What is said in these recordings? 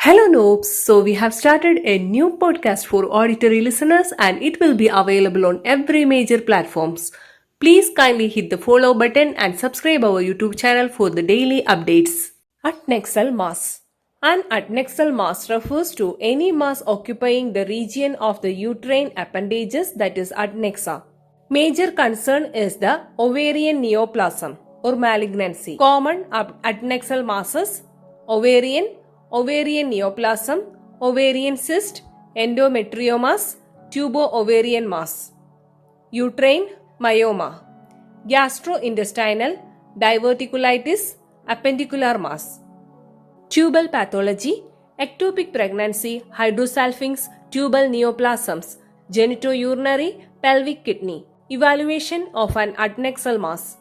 Hello, Noobs. So, we have started a new podcast for auditory listeners and it will be available on every major platforms. Please kindly hit the follow button and subscribe our YouTube channel for the daily updates. Adnexal mass. An adnexal mass refers to any mass occupying the region of the uterine appendages, that is adnexa. Major concern is the ovarian neoplasm or malignancy. Common adnexal masses: ovarian neoplasm, ovarian cyst, endometriomas, tubo-ovarian mass, uterine myoma, gastrointestinal diverticulitis, appendicular mass. Tubal pathology: ectopic pregnancy, hydrosalpinx, tubal neoplasms, genitourinary, pelvic kidney. Evaluation of an adnexal mass: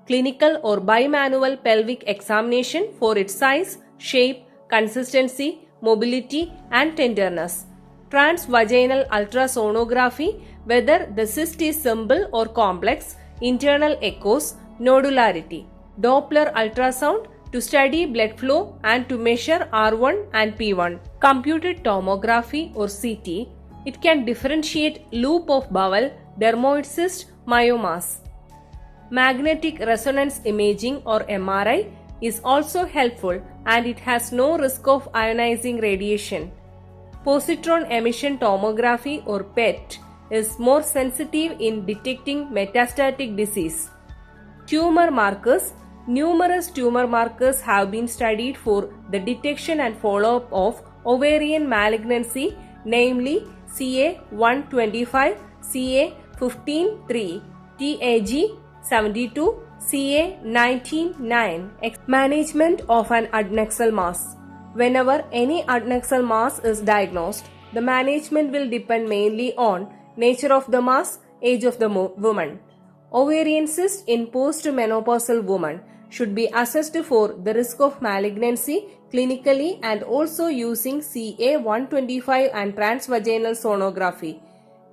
clinical or bimanual pelvic examination for its size, shape, consistency, mobility and tenderness. Transvaginal ultrasonography, whether the cyst is simple or complex, internal echoes, nodularity. Doppler ultrasound to study blood flow and to measure R1 and P1. Computed tomography or CT, it can differentiate loop of bowel, dermoid cyst, myomas. Magnetic resonance imaging or MRI is also helpful and it has no risk of ionizing radiation. Positron emission tomography or PET is more sensitive in detecting metastatic disease. Tumor markers: numerous tumor markers have been studied for the detection and follow-up of ovarian malignancy, namely CA125, CA153, TAG72, CA199. Management of an adnexal mass. Whenever any adnexal mass is diagnosed, the management will depend mainly on nature of the mass, age of the woman. Ovarian cyst in postmenopausal woman should be assessed for the risk of malignancy clinically and also using CA125 and transvaginal sonography.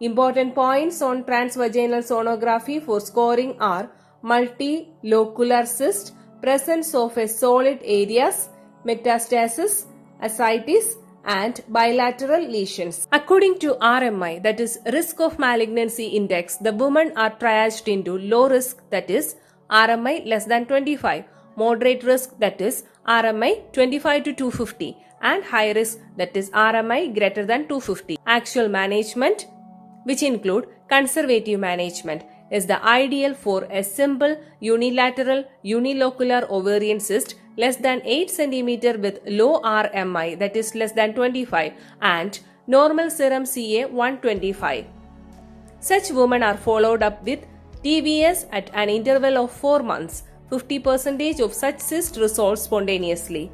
Important points on transvaginal sonography for scoring are multilocular cyst, presence of a solid areas, metastasis, ascites, and bilateral lesions. According to RMI, that is risk of malignancy index, the women are triaged into low risk, that is RMI less than 25, moderate risk, that is RMI 25 to 250, and high risk, that is RMI greater than 250. Actual management, which include conservative management, is the ideal for a simple unilateral unilocular ovarian cyst less than 8 cm with low RMI, that is less than 25, and normal serum CA125. Such women are followed up with TBS at an interval of 4 months. 50% of such cysts resolve spontaneously.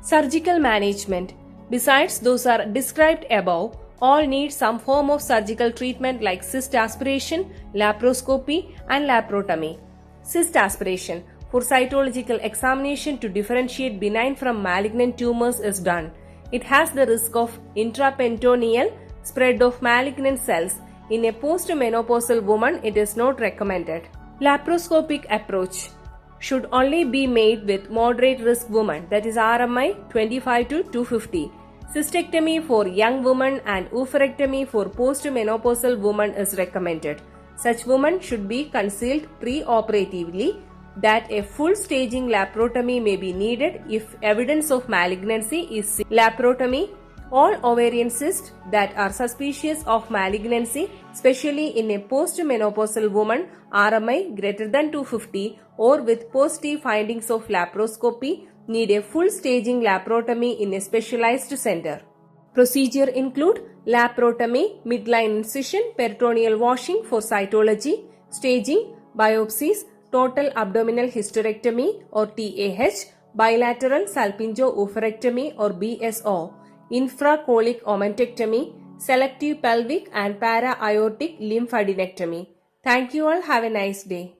Surgical management. Besides those are described above, all need some form of surgical treatment like cyst aspiration, laparoscopy and laparotomy. Cyst aspiration for cytological examination to differentiate benign from malignant tumors is done. It has the risk of intraperitoneal spread of malignant cells. In a postmenopausal woman, it is not recommended. Laparoscopic approach should only be made with moderate risk women, that is RMI 25 to 250. Cystectomy for young women and oophorectomy for postmenopausal women is recommended. Such women should be concealed pre-operatively, that a full staging laparotomy may be needed if evidence of malignancy is seen. Laparotomy: all ovarian cysts that are suspicious of malignancy, especially in a postmenopausal woman, RMI greater than 250 or with positive findings of laparoscopy, need a full staging laparotomy in a specialized center. Procedure include laparotomy, midline incision, peritoneal washing for cytology, staging, biopsies, total abdominal hysterectomy or TAH, bilateral salpingo-oophorectomy or BSO, infracolic omentectomy, selective pelvic and para-aortic lymphadenectomy. Thank you all. Have a nice day.